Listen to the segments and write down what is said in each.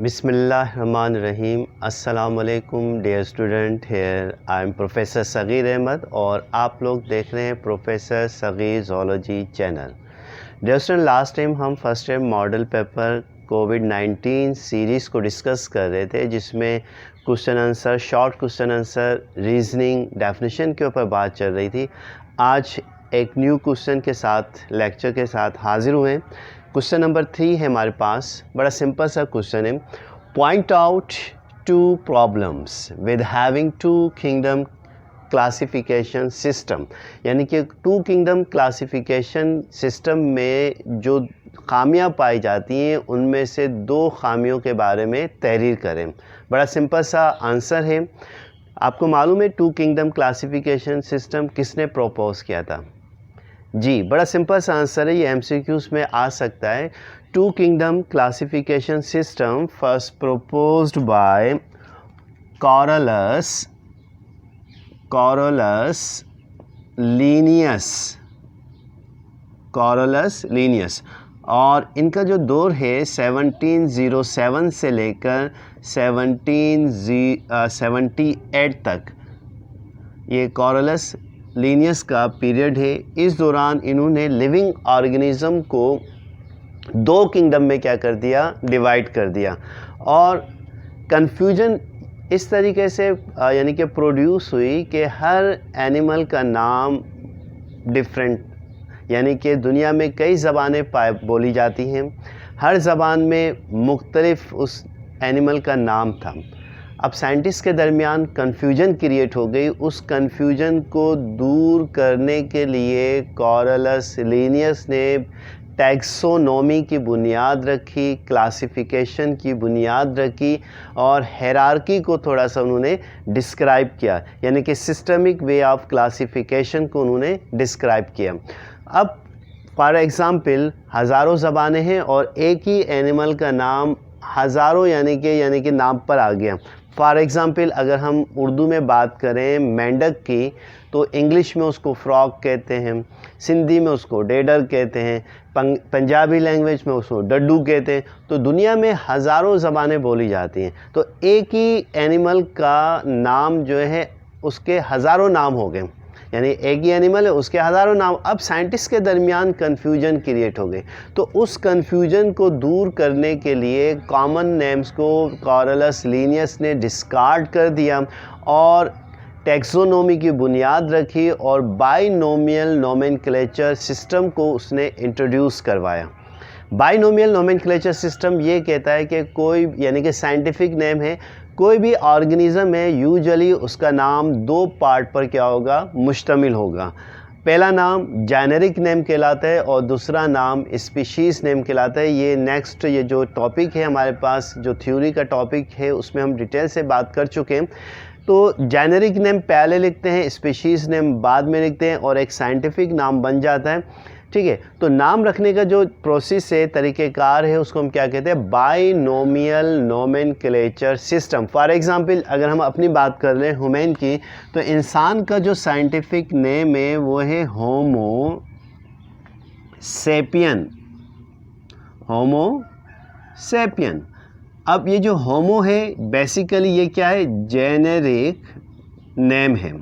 बिस्मिल्लाहिर्रहमानिर्रहीम। अस्सलाम वालेकुम dear student, here I am professor Sagir Ahmad और आप लोग देख रहे हैं professor Sagir zoology channel. Dear student, last time हम फर्स्ट टाइम मॉडल पेपर कोविड-19 सीरीज़ को डिस्कस कर रहे थे, जिसमें question answer, short question answer, reasoning, definition के ऊपर बात चल रही थी। आज एक न्यू क्वेश्चन के साथ, लेक्चर के साथ हाजिर हुए हैं। क्वेश्चन नंबर 3 है हमारे पास। बड़ा सिंपल सा क्वेश्चन है। Point out two problems with having two kingdom classification system, यानी कि टू किंगडम क्लासिफिकेशन सिस्टम में जो खामियां पाई जाती हैं उनमें से दो खामियों के बारे में तहरीर करें। बड़ा सिंपल सा आंसर है। आपको मालूम है टू किंगडम क्लासिफिकेशन सिस्टम किसने प्रपोज किया था? जी, बड़ा सिंपल सा आंसर है, ये एमसीक्यूज़ में आ सकता है। Two kingdom classification system first proposed by Carolus Linnaeus, और इनका जो दौर है 1707 से लेकर 1778 तक, ये कॉरलस लीनियस का पीरियड है। इस दौरान इन्होंने लिविंग ऑर्गेनिज्म को दो किंगडम में क्या कर दिया, डिवाइड कर दिया, और कन्फ्यूजन इस तरीके से यानी कि प्रोड्यूस हुई कि हर एनिमल का नाम डिफरेंट, यानी कि दुनिया में कई ज़बानें बोली जाती हैं, हर ज़बान में मुख्तलिफ उस एनिमल का नाम था। अब साइंटिस्ट के दरमियान कन्फ्यूजन क्रिएट हो गई। उस कन्फ्यूजन को दूर करने के लिए कॉरलस लीनियस ने टैक्सोनॉमी की बुनियाद रखी, क्लासिफिकेशन की बुनियाद रखी, और हायरार्की को थोड़ा सा उन्होंने डिस्क्राइब किया, यानी कि सिस्टमिक वे ऑफ क्लासिफिकेशन को उन्होंने डिस्क्राइब किया। अब फॉर एग्ज़ाम्पल हज़ारों ज़बानें हैं और एक ही एनिमल का नाम हज़ारों यानी कि नाम पर आ गया। फॉर एग्ज़ाम्पल अगर हम उर्दू में बात करें मेंढक की, तो इंग्लिश में उसको फ्रॉग कहते हैं, सिंधी में उसको डेडर कहते हैं, पंजाबी लैंग्वेज में उसको डड्डू कहते हैं। तो दुनिया में हज़ारों ज़बानें बोली जाती हैं, तो एक ही एनिमल का नाम जो है उसके हज़ारों नाम हो गए, यानी एक ही एनिमल है उसके हज़ारों नाम। अब साइंटिस्ट के दरमियान कन्फ्यूजन क्रिएट हो गई, तो उस कन्फ्यूजन को दूर करने के लिए कॉमन नेम्स को कॉरलस लीनियस ने डिस्कार्ड कर दिया और टैक्सोनॉमी की बुनियाद रखी और बाइनोमियल नोमेनक्लेचर सिस्टम को उसने इंट्रोड्यूस करवाया। बाइनोमियल नोमेनक्लेचर सिस्टम ये कहता है कि कोई, यानी कि साइंटिफिक नेम है, कोई भी ऑर्गेनिज़म है, यूजुअली उसका नाम दो पार्ट पर क्या होगा, मुश्तमिल होगा। पहला नाम जेनेरिक नेम कहलाता है और दूसरा नाम स्पीशीज़ नेम कहलाता है। ये नेक्स्ट, ये जो टॉपिक है हमारे पास, जो थ्योरी का टॉपिक है, उसमें हम डिटेल से बात कर चुके हैं। तो जेनेरिक नेम पहले लिखते हैं, स्पीशीज़ नेम बाद में लिखते हैं, और एक साइंटिफिक नाम बन जाता है। ठीक है, तो नाम रखने का जो प्रोसेस है, तरीक़ेकार है, उसको हम क्या कहते हैं, binomial nomenclature system. For example अगर हम अपनी बात कर लें ह्यूमन की, तो इंसान का जो साइंटिफिक नेम है वो है होमो सेपियन। अब ये जो होमो है बेसिकली ये क्या है, जेनेरिक नेम है,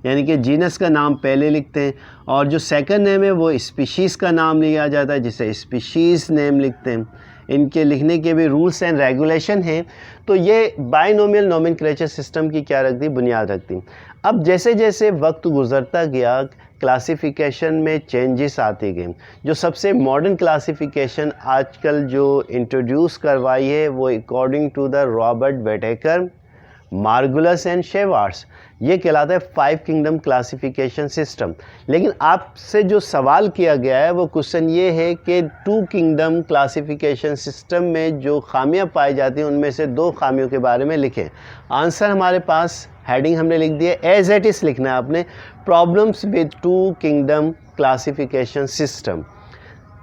यानी कि जीनस का नाम पहले लिखते हैं, और जो सेकंड नेम है वो स्पीशीज़ का नाम लिया जाता है, जिसे स्पीशीज़ नेम लिखते हैं। इनके लिखने के भी रूल्स एंड रेगुलेशन हैं। तो ये बाइनोमियल नोमेनक्लेचर सिस्टम की क्या रख दी, बुनियाद रख दी। अब जैसे जैसे वक्त गुज़रता गया, क्लासिफिकेशन में चेंजेस आते गए। जो सबसे मॉडर्न क्लासिफिकेशन आजकल जो इंट्रोड्यूस करवाई है वो according to the Robert Whittaker, Margulis and Schwartz, ये कहलाता है 5 किंगडम क्लासिफिकेशन सिस्टम। लेकिन आपसे जो सवाल किया गया है वो क्वेश्चन ये है कि 2 किंगडम क्लासिफिकेशन सिस्टम में जो खामियां पाई जाती हैं उनमें से दो खामियों के बारे में लिखें। आंसर हमारे पास, हेडिंग हमने लिख दी है, एज इट इज़ लिखना है आपने, problems with 2 kingdom classification system.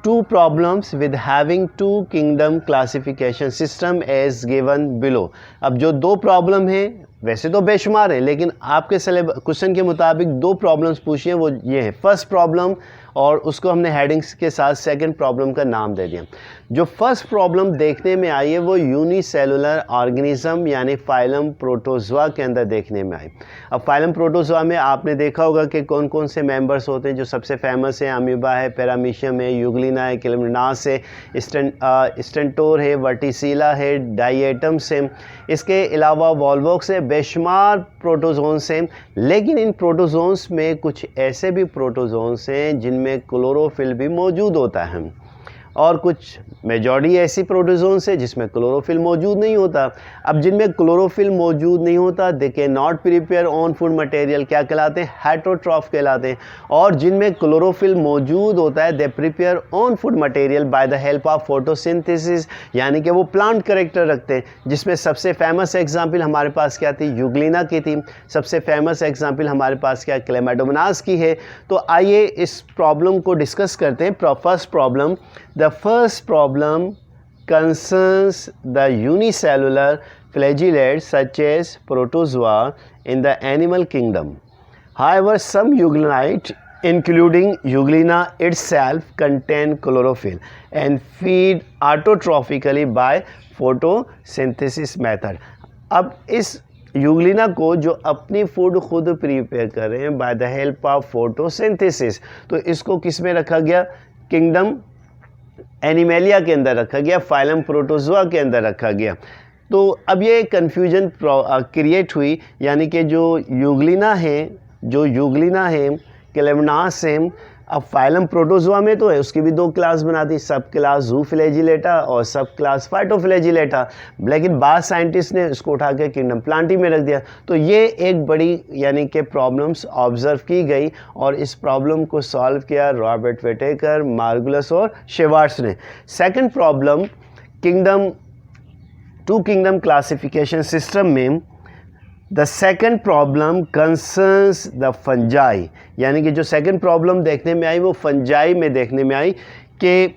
2 problems with having 2 kingdom classification system as given below। अब जो दो प्रॉब्लम है, वैसे तो बेशुमार है, लेकिन आपके क्वेश्चन के मुताबिक दो प्रॉब्लम्स पूछिए, वो ये है। फर्स्ट प्रॉब्लम और उसको हमने हेडिंग्स के साथ सेकंड प्रॉब्लम का नाम दे दिया। जो फर्स्ट प्रॉब्लम देखने में आई है वो यूनिसेलुलर ऑर्गेनिज्म यानी फाइलम प्रोटोजोआ के अंदर देखने में आई। अब फाइलम प्रोटोजोआ में आपने देखा होगा कि कौन कौन से मेंबर्स होते हैं। जो सबसे फेमस है अमीबा है, पैरामीशियम है, यूग्लिना है, कैलमनास है, स्टेंटोर है, वर्टिसिला है, डाइएटम्स है, इसके अलावा वॉल्वोक्स है, बेशुमार प्रोटोजोन्स हैं। लेकिन इन प्रोटोजोन्स में कुछ ऐसे भी प्रोटोजोन्स हैं जिनमें क्लोरोफिल भी मौजूद होता है और कुछ मेजॉरिटी ऐसी प्रोटोजोन्स है जिसमें क्लोरोफिल मौजूद नहीं होता। अब जिनमें क्लोरोफिल मौजूद नहीं होता they can not prepare on food material, क्या कहलाते हैं? हेटरोट्रॉफ कहलाते हैं। और जिनमें क्लोरोफिल मौजूद होता है they prepare on food material by the help of photosynthesis, यानी कि वो प्लांट कैरेक्टर रखते हैं। जिसमें सबसे फेमस एग्जाम्पल हमारे पास क्या थी? यूग्लिना की थी। सबसे फेमस एग्जाम्पल हमारे पास क्या? क्लेमाडोमोनास की है। तो आइए इस प्रॉब्लम को डिस्कस करते हैं। First problem, the first problem concerns the unicellular flagellates such as protozoa in the animal kingdom. However, some euglenites, including Euglena itself, contain chlorophyll and feed autotrophically by photosynthesis method. अब इस Euglena को जो अपनी food खुद prepare कर रहे हैं by the help of photosynthesis, तो इसको किस में रखा गया? किंगडम एनिमेलिया के अंदर रखा गया, फाइलम प्रोटोजोआ के अंदर रखा गया। तो अब ये कन्फ्यूजन क्रिएट हुई, यानी कि जो यूग्लिना है कैलमनास है, अब फाइलम प्रोटोजोआ में तो है, उसकी भी दो क्लास बना दी, सब क्लास ज़ूफ्लैजिलेटा और सब क्लास फाइटोफ्लैजिलेटा। लेकिन बाद साइंटिस्ट ने इसको उठा के किंगडम प्लांटी में रख दिया। तो ये एक बड़ी यानी कि प्रॉब्लम्स ऑब्जर्व की गई और इस प्रॉब्लम को सॉल्व किया रॉबर्ट वेटेकर, मार्गुलस और शेवार्ट्स ने। Second problem, two kingdom classification system में the second problem concerns the fungi, यानी कि जो सेकेंड प्रॉब्लम देखने में आई वो फंजाई में देखने में आई कि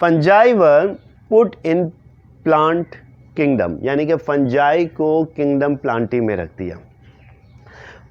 fungi were put in plant kingdom, यानी कि फंजाई को किंगडम प्लांटी में रख दिया।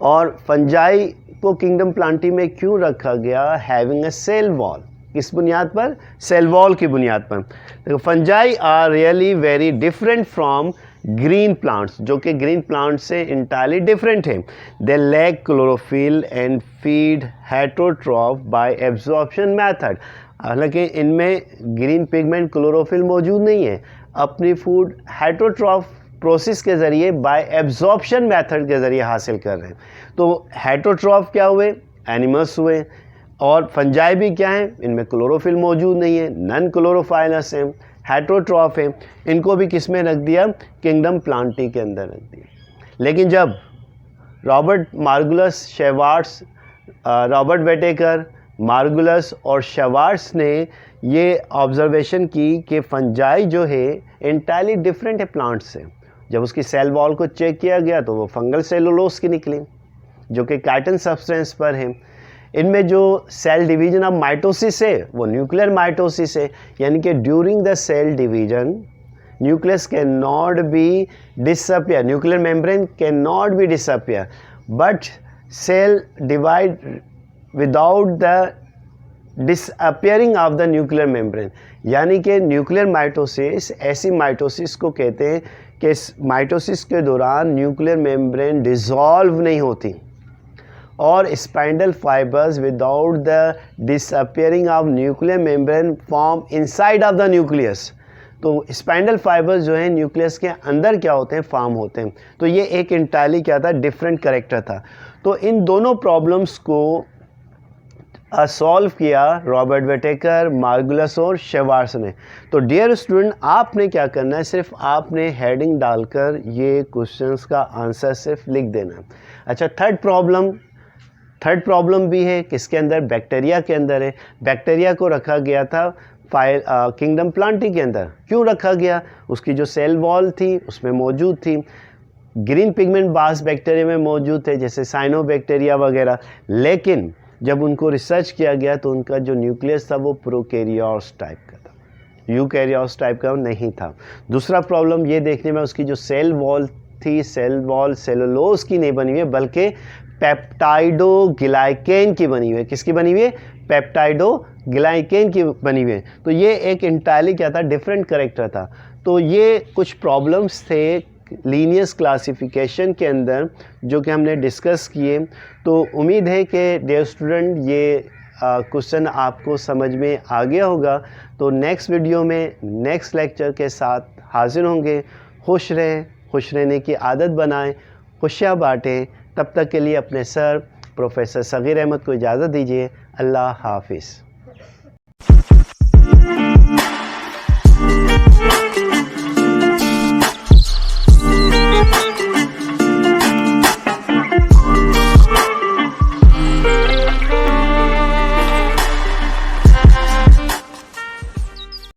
और फंजाई को किंगडम प्लांटी में क्यों रखा गया? हैविंग अ सेल वॉल, किस बुनियाद पर? सेल वॉल की बुनियाद पर। देखो fungi are really very different from green plants, जो कि ग्रीन प्लांट से इंटायरली डिफरेंट है। They lack chlorophyll and feed heterotroph by absorption method. हालांकि इनमें ग्रीन पिगमेंट क्लोरोफिल मौजूद नहीं है, अपनी फूड हेटरोट्रॉफ प्रोसेस के ज़रिए बाय एब्जॉर्प्शन मेथड के ज़रिए हासिल कर रहे हैं। तो हेटरोट्रॉफ क्या हुए? एनिमल्स हुए। और फंजाई भी क्या है? इनमें क्लोरोफिल मौजूद नहीं है, नॉन क्लोरोफाइलस हैं, हेटरोट्रॉफ है। इनको भी किस में रख दिया? किंगडम प्लांटी के अंदर रख दिया। लेकिन जब रॉबर्ट मार्गुलस, शेवार्ट्स, रॉबर्ट वेटेकर, मार्गुलस और शेवार्ट्स ने ये ऑब्जर्वेशन की कि फंजाई जो है इंटायरली डिफरेंट है प्लांट से, जब उसकी सेल वॉल को चेक किया गया तो वो फंगल सेलुलोस की निकली जो कि काइटिन सब्सटेंस पर है। इनमें जो सेल डिवीजन ऑफ माइटोसिस है वो न्यूक्लियर माइटोसिस है, यानी कि during the cell division nucleus can not be disappear, nuclear membrane can not be disappear, but cell divide without the disappearing of the nuclear membrane. यानी कि nuclear mitosis ऐसी mitosis को कहते हैं कि माइटोसिस के दौरान न्यूक्लियर मेम्ब्रेन डिसॉल्व नहीं होती और spindle fibres without the disappearing of nuclear membrane form inside of the nucleus. तो स्पाइंडल फाइबर्स जो हैं न्यूक्लियस के अंदर क्या होते हैं? फॉर्म होते हैं। तो ये एक इंटायरली क्या था? डिफरेंट कैरेक्टर था। तो इन दोनों प्रॉब्लम्स को सॉल्व किया रॉबर्ट वेटेकर, मार्गुलस और शेवार्ट्स ने। तो डियर स्टूडेंट, आपने क्या करना है? सिर्फ आपने हेडिंग डालकर ये क्वेश्चंस का आंसर सिर्फ लिख देना। अच्छा, थर्ड प्रॉब्लम भी है, किसके अंदर? बैक्टीरिया के अंदर है। बैक्टीरिया को रखा गया था किंगडम प्लांटी के अंदर। क्यों रखा गया? उसकी जो सेल वॉल थी उसमें मौजूद थी। ग्रीन पिगमेंट बास बैक्टीरिया में मौजूद थे जैसे साइनोबैक्टीरिया वगैरह, लेकिन जब उनको रिसर्च किया गया तो उनका जो न्यूक्लियस था वो प्रोकैरियोट्स टाइप का था, यूकैरियोट्स टाइप का नहीं था। दूसरा प्रॉब्लम ये देखने में उसकी जो सेल वॉल थी, सेल वॉल सेलुलोज की नहीं बनी हुई है बल्कि पेप्टाइडोग्लाइकेन की बनी हुई है। किसकी बनी हुई है? पेप्टाइडोग्लाइकेन की बनी हुई है। तो ये एक इंटायरली क्या था, डिफरेंट करेक्टर था। तो ये कुछ प्रॉब्लम्स थे लीनियस क्लासिफिकेशन के अंदर जो कि हमने डिस्कस किए। तो उम्मीद है कि डियर स्टूडेंट ये क्वेश्चन आपको समझ में आ गया होगा। तो नेक्स्ट वीडियो में नेक्स्ट लेक्चर के साथ हाजिर होंगे। खुश रहें, खुश रहने की आदत बनाएं, खुशियाँ बांटें। तब तक के लिए अपने सर प्रोफेसर सगीर अहमद को इजाज़त दीजिए। अल्लाह हाफिज़।